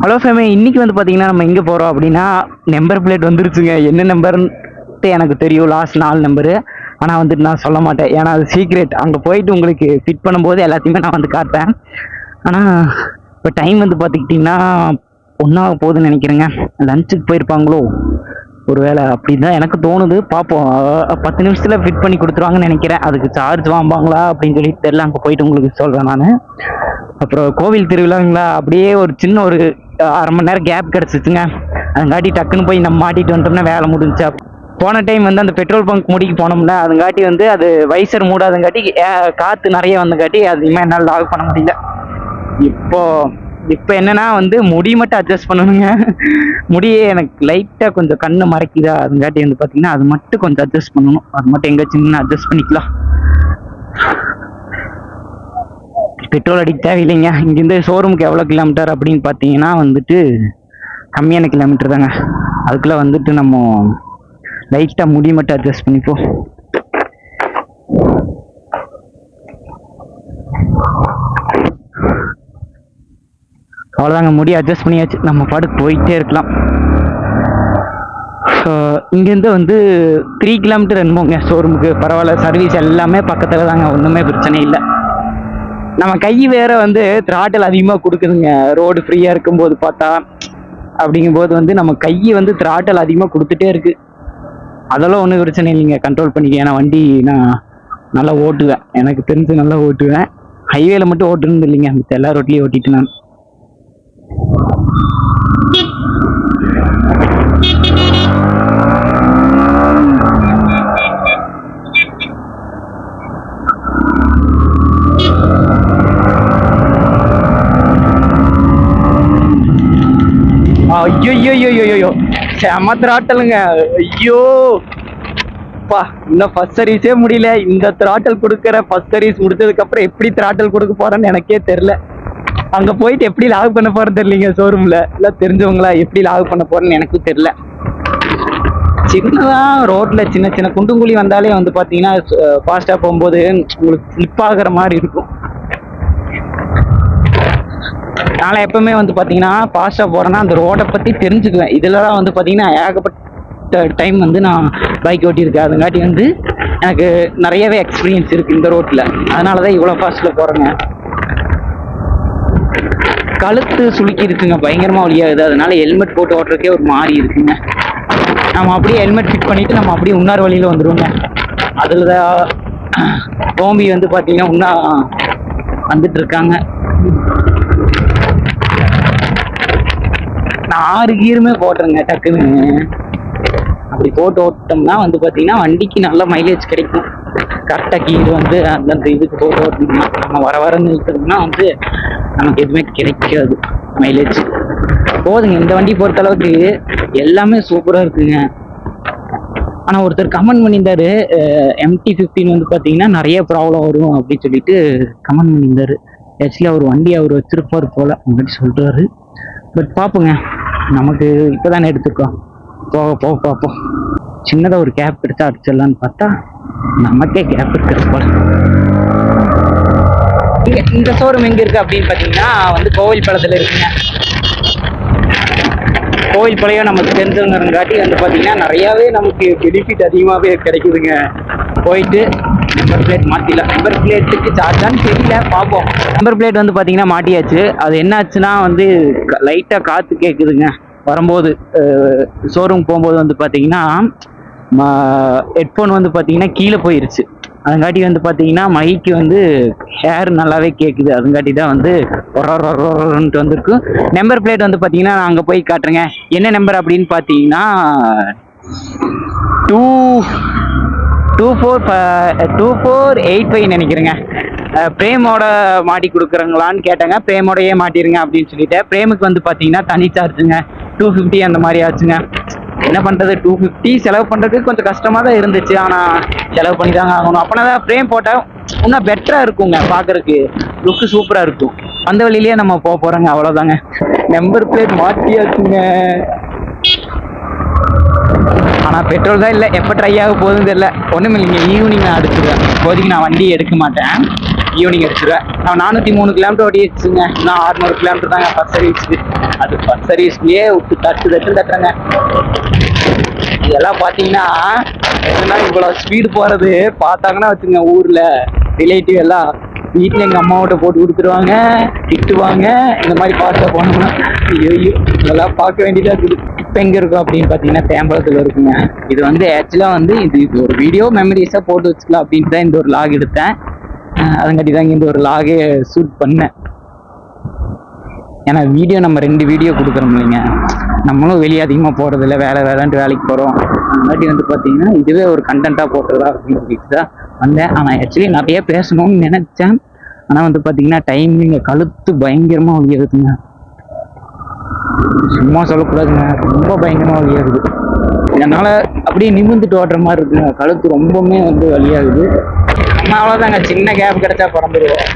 Hello ஃபேமே, இன்னைக்கு வந்து பார்த்தீங்கன்னா நம்ம எங்கே போகிறோம் அப்படின்னா நம்பர் பிளேட் வந்துருச்சுங்க. என்ன நம்பர்ன்ட்டு எனக்கு தெரியும், லாஸ்ட் 4 நம்பரு. ஆனால் வந்துட்டு நான் சொல்ல மாட்டேன், ஏன்னா அது சீக்ரெட். அங்கே போயிட்டு உங்களுக்கு ஃபிட் பண்ணும்போது எல்லாத்தையுமே நான் வந்து காட்டுறேன். ஆனால் இப்போ டைம் வந்து பார்த்துக்கிட்டிங்கன்னா ஒன்றாக போகுதுன்னு நினைக்கிறேங்க. லஞ்சுக்கு போயிருப்பாங்களோ ஒரு வேளை, அப்படின்னு தான் எனக்கு தோணுது. பார்ப்போம். 10 நிமிஷத்தில் ஃபிட் பண்ணி கொடுத்துருவாங்கன்னு நினைக்கிறேன். அதுக்கு சார்ஜ் வாங்குவாங்களா அப்படின்னு சொல்லிட்டு தெரியல. அங்கே போயிட்டு உங்களுக்கு சொல்கிறேன் நான். அப்புறம் கோவில் திருவிழாங்களா, அப்படியே ஒரு சின்ன ஒரு 1/2 மணி நேரம் கேப் கிடச்சிச்சுங்க. அதுங்காட்டி டக்குன்னு போய் நம்ம மாட்டிட்டு வந்துட்டோம்னா வேலை முடிஞ்சா. போன டைம் வந்து அந்த பெட்ரோல் பங்க் முடிக்கு போனோம்ல, அதுங்காட்டி வந்து அது வைசர் மூடாதங்காட்டி காற்று நிறைய வந்தங்காட்டி அதிகமாக என்னால் லாக் பண்ண முடியல. இப்போ என்னன்னா வந்து முடி மட்டும் அட்ஜஸ்ட் பண்ணணுங்க. முடியே எனக்கு லைட்டாக கொஞ்சம் கண்ணு மறைக்குதா, அதுங்காட்டி வந்து பார்த்தீங்கன்னா அது மட்டும் கொஞ்சம் அட்ஜஸ்ட் பண்ணணும். அது மட்டும் எங்கேயாச்சும் அட்ஜஸ்ட் பண்ணிக்கலாம். பெட்ரோல் அடிக்க தேவையில்லைங்க. இங்கேருந்து ஷோரூமுக்கு எவ்வளோ கிலோமீட்டர் அப்படின்னு பார்த்தீங்கன்னா வந்துட்டு கம்மியான கிலோமீட்டர் தாங்க. அதுக்குள்ளே வந்துட்டு நம்ம லைட்டாக முடி மட்டும் அட்ஜஸ்ட் பண்ணிப்போம். அவ்வளோதாங்க, முடி அட்ஜஸ்ட் பண்ணியாச்சு. நம்ம பாட்டுக்கு போயிட்டே இருக்கலாம். ஸோ இங்கேருந்து வந்து 3 கிலோமீட்டர் என்னமோங்க ஷோரூமுக்கு. பரவாயில்ல, சர்வீஸ் எல்லாமே பக்கத்தில் தாங்க, ஒன்றுமே பிரச்சனை இல்லை. நம்ம கை வேற வந்து த்ராட்டல் அதிகமாக கொடுக்குதுங்க ரோடு ஃப்ரீயாக இருக்கும்போது பார்த்தா. அப்படிங்கும்போது வந்து நம்ம கையை வந்து த்ராட்டல் அதிகமாக கொடுத்துட்டே இருக்கு. அதெல்லாம் ஒன்றும் பிரச்சனை இல்லைங்க, கண்ட்ரோல் பண்ணிக்க. ஏன்னா வண்டி நான் நல்லா ஓட்டுவேன், எனக்கு தெரிஞ்சு நல்லா ஓட்டுவேன். ஹைவேல மட்டும் ஓட்டுறது இல்லைங்க, மித்த எல்லா ரோட்லேயும் ஓட்டிட்டு நான். ஐயோ செம திராட்டலுங்க. ஐயோ பா, இன்னும் ஃபர்ஸ்ட் சர்வீஸே முடியல. இந்த திராட்டல் கொடுக்குற ஃபர்ஸ்ட் சர்வீஸ் முடிச்சதுக்கு அப்புறம் எப்படி திராட்டல் கொடுக்க போறேன்னு எனக்கே தெரியல. அங்க போயிட்டு எப்படி லாக் பண்ண போறேன்னு தெரியலங்க. ஷோரூம்ல எல்லாம் தெரிஞ்சவங்களா, எப்படி லாக் பண்ண போறேன்னு எனக்கும் தெரியல. சின்னதா ரோட்ல சின்ன சின்ன குண்டுங்குழி வந்தாலே வந்து பாத்தீங்கன்னா ஃபாஸ்டா போகும்போது உங்களுக்கு ஸ்லிப் ஆகுற மாதிரி இருக்கும். நான் எப்பவுமே வந்து பார்த்தீங்கன்னா ஃபாஸ்ட்டாக போகிறேன்னா அந்த ரோடை பற்றி தெரிஞ்சுக்குவேன். இதில் தான் வந்து பார்த்தீங்கன்னா ஏகப்பட்ட டைம் வந்து நான் பைக் ஓட்டியிருக்கேன். அதுங்காட்டி வந்து எனக்கு நிறையவே எக்ஸ்பீரியன்ஸ் இருக்குது இந்த ரோட்டில். அதனால தான் இவ்வளோ ஃபாஸ்ட்டில் போகிறேங்க. கழுத்து சுளுக்கி இருக்குங்க, பயங்கரமாக வழியாகுது. அதனால ஹெல்மெட் போட்டு ஓட்டுறதுக்கே ஒரு மாதிரி இருக்குங்க. நம்ம அப்படியே ஹெல்மெட் ஃபிட் பண்ணிவிட்டு நம்ம அப்படியே இன்னொரு வழியில் வந்துடுவோங்க. அதில் தான் தோம்பி வந்து பார்த்தீங்கன்னா இன்னும் வந்துட்டு இருக்காங்க. நான் 6 கீருமே போட்டுறேங்க டக்குன்னு. அப்படி போட்டு ஓட்டோம்னா வந்து பார்த்தீங்கன்னா வண்டிக்கு நல்ல மைலேஜ் கிடைக்கும். கரெக்டாக கீர் வந்து அந்தந்த இதுக்கு போட்டு ஓட்டணும்னா, நம்ம வர நிறுத்தணும்னா வந்து நமக்கு எதுவுமே கிடைக்காது மைலேஜ். போதுங்க, இந்த வண்டி பொறுத்தளவுக்கு எல்லாமே சூப்பராக இருக்குங்க. ஆனால் ஒருத்தர் கமெண்ட் பண்ணியிருந்தாரு, MT-15 வந்து பார்த்தீங்கன்னா நிறைய ப்ராப்ளம் வரும் அப்படின்னு சொல்லிட்டு கமெண்ட் பண்ணியிருந்தாரு. ஆக்சுவலி அவர் வண்டி அவர் வச்சிருப்பார் போல அப்படின்னு சொல்கிறாரு. பட் பார்ப்போங்க, நமக்கு இப்போ தானே எடுத்துக்கோம், போக போக பார்ப்போம். சின்னதாக ஒரு கேப் எடுத்து அடிச்சிடலான்னு பார்த்தா நமக்கே கேப் இருக்கிறது போல. இந்த ஷோரூம் எங்கே இருக்குது அப்படின்னு பார்த்தீங்கன்னா வந்து கோவில் பாளையத்தில் இருக்குங்க. கோவில் பாளையம் நமக்கு தெரிஞ்சவங்காட்டி வந்து பார்த்தீங்கன்னா நிறையாவே நமக்கு பெனிஃபிட் அதிகமாகவே கிடைக்குதுங்க. போயிட்டு நம்பர் பிளேட் மாற்றிடலாம். நம்பர் பிளேட்டுக்கு சார்ஜான்னு தெரியல, பார்ப்போம். நம்பர் பிளேட் வந்து பார்த்தீங்கன்னா மாட்டியாச்சு. அது என்னாச்சுன்னா வந்து லைட்டாக காற்று கேட்குதுங்க வரும்போது. ஷோரூம் போகும்போது வந்து பார்த்தீங்கன்னா ஹெட்ஃபோன் வந்து பார்த்தீங்கன்னா கீழே போயிருச்சு. அதுங்காட்டி வந்து பார்த்தீங்கன்னா மைக்கு வந்து ஹேர் நல்லாவே கேட்குது. அதுங்காட்டி தான் வந்து ஒரன்ட்டு வந்திருக்கு. நம்பர் பிளேட் வந்து பார்த்தீங்கன்னா நான் அங்கே போய் காட்டுறேங்க. என்ன நம்பர் அப்படின்னு பார்த்தீங்கன்னா 2485 நினைக்கிறேங்க. பிரேமோட மாட்டி கொடுக்குறங்களான்னு கேட்டாங்க. பிரேமோடையே மாட்டிருங்க அப்படின்னு சொல்லிட்டேன். பிரேமுக்கு வந்து பார்த்தீங்கன்னா தனி சார்ஜுங்க, 250 அந்த மாதிரி ஆச்சுங்க. என்ன பண்ணுறது, 250 செலவு பண்ணுறதுக்கு கொஞ்சம் கஷ்டமாக தான் இருந்துச்சு. ஆனால் செலவு பண்ணி தாங்க ஆகணும். அப்போனா தான் ஃப்ரேம் போட்டால் இன்னும் பெட்டராக இருக்குங்க, பார்க்குறதுக்கு லுக்கு சூப்பராக இருக்கும். அந்த வழியிலேயே நம்ம போக போகிறோங்க, அவ்வளோதாங்க. நம்பர் பிளேட் மாட்டியாச்சுங்க. ஆனால் பெட்ரோல் தான் இல்லை, எப்போ ட்ரை ஆக போகுதுன்னு தெரியல. ஒன்றும் இல்லைங்க, ஈவினிங் நான் அடிச்சுடுவேன். இப்போதைக்கு நான் வண்டி எடுக்க மாட்டேன். ஈவினிங் அடிச்சிடுவேன். நான் 403 கிலோமீட்டர் ஓட்டிடுச்சுங்க. நான் 600 கிலோமீட்டர் தாங்க ஃபர்ஸ்ட் சர்வீஸ்க்கு. அது ஃபர்ஸ்ட் சர்வீஸ்லேயே விட்டு தட்டுறேங்க. இதெல்லாம் பார்த்தீங்கன்னா என்னன்னா இவ்வளோ ஸ்பீடு போகிறது பார்த்தாங்கன்னா வச்சுங்க, ஊரில் ரிலேட்டிவ் எல்லாம் வீட்டில் எங்கள் அம்மாவோட போட்டு கொடுத்துருவாங்க, திட்டுவாங்க. இந்த மாதிரி பார்க்க போனோம்னா ஐயோ இதெல்லாம் பார்க்க வேண்டியதாக இருக்குது. இப்போ எங்கே இருக்கும் அப்படின்னு பார்த்தீங்கன்னா தேம்பலத்தில் இருக்குங்க. இது வந்து ஆக்சுவலாக வந்து இது ஒரு வீடியோ மெமரிஸாக போட்டு வச்சுக்கலாம் அப்படின்ட்டு தான் இந்த ஒரு லாக் எடுத்தேன். அதங்காட்டி தாங்க இந்த ஒரு லாகே ஷூட் பண்ணேன். ஏன்னா வீடியோ நம்ம 2 வீடியோ கொடுக்குறோம் இல்லைங்க. நம்மளும் வெளியே அதிகமாக போகிறதில்ல, வேலைன்ட்டு வேலைக்கு போகிறோம். அந்தாட்டி வந்து பார்த்தீங்கன்னா இதுவே ஒரு கண்டென்ட்டாக போட்டுறதா அப்படின்னு சொல்லிட்டு தான் வந்தேன். ஆனால் ஆக்சுவலி நிறைய பேசணும்னு நினச்சேன். ஆனால் வந்து பார்த்தீங்கன்னா டைமிங் கழுத்து பயங்கரமாக வலியாகுதுங்க. சும்மா சொல்லக்கூடாதுங்க, ரொம்ப பயங்கரமாக வலியாகுது. இதனால் அப்படியே நிமிர்ந்துட்டு ஓட்டுற மாதிரி இருக்குங்க. கழுத்து ரொம்பவுமே வந்து வலியாகுது. நம்ம அவ்வளோதாங்க, சின்ன கேப் கிடைச்சா பறந்துடுவோம்.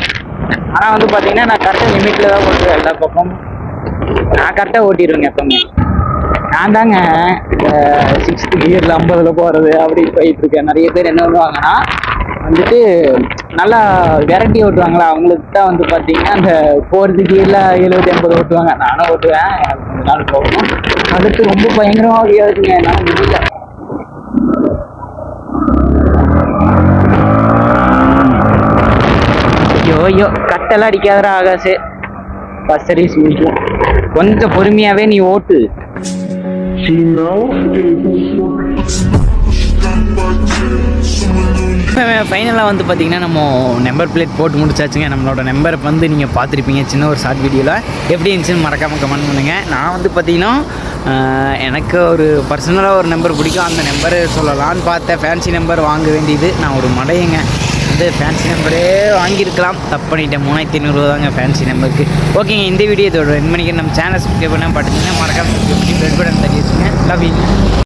ஆனால் வந்து பார்த்தீங்கன்னா நான் கரெக்டாக லிமிட்டில் தான் ஓட்டுவேன். எல்லா பக்கமும் நான் கரெக்டாக ஓட்டிடுவேங்க எப்பவுமே. நான் தாங்க 6th கியரில் 50ல் போகிறது அப்படி போயிட்டு இருக்கேன். நிறைய பேர் என்ன பண்ணுவாங்கன்னா வந்துட்டு நல்லா விரட்டி ஓட்டுவாங்களா, அவங்களுக்கு தான் வந்து பார்த்தீங்கன்னா அந்த 4th கியரில் 70-80 ஓட்டுவாங்க. நானும் ஓட்டுவேன், கொஞ்ச நாள் போகணும். அடுத்து ரொம்ப பயங்கரமாக இருக்குங்க, என்னால் முடியல. ஐயோ கட்டெல்லாம் அடிக்காதரா ஆகாசு. ஃபர்ஸ்ட் சர்வீஸ் முடிக்கும். கொஞ்சம் பொறுமையாகவே நீ ஓட்டு. ஃபைனலாக வந்து பார்த்தீங்கன்னா நம்ம நம்பர் பிளேட் போட்டு முடிச்சாச்சுங்க. நம்மளோட நம்பரை வந்து நீங்கள் பார்த்துருப்பீங்க சின்ன ஒரு ஷார்ட் வீடியோவில். எப்படி இருந்துச்சுன்னு மறக்காமல் கமெண்ட் பண்ணுங்கள். நான் வந்து பார்த்தீங்கன்னா எனக்கு ஒரு பர்சனலாக ஒரு நம்பர் பிடிக்கும். அந்த நம்பரை சொல்லலான்னு பார்த்தேன். ஃபேன்சி நம்பர் வாங்க வேண்டியது நான் ஒரு மடையங்க. வந்து ஃபேன்சி நம்பரே வாங்கியிருக்கலாம், தப்பு பண்ணிட்டேன். 3500 தாங்க ஃபேன்சி நம்பருக்கு. ஓகேங்க, இந்த வீடியோ இதோட 2 மணிக்கு நம்ம சேனல் சப்ஸ்கிரைப் பண்ண பார்த்தீங்கன்னா மறக்காமல் சப்ஸ்கிரைப் பண்ணி பெல் பட்டன் தட்டி வச்சுங்க.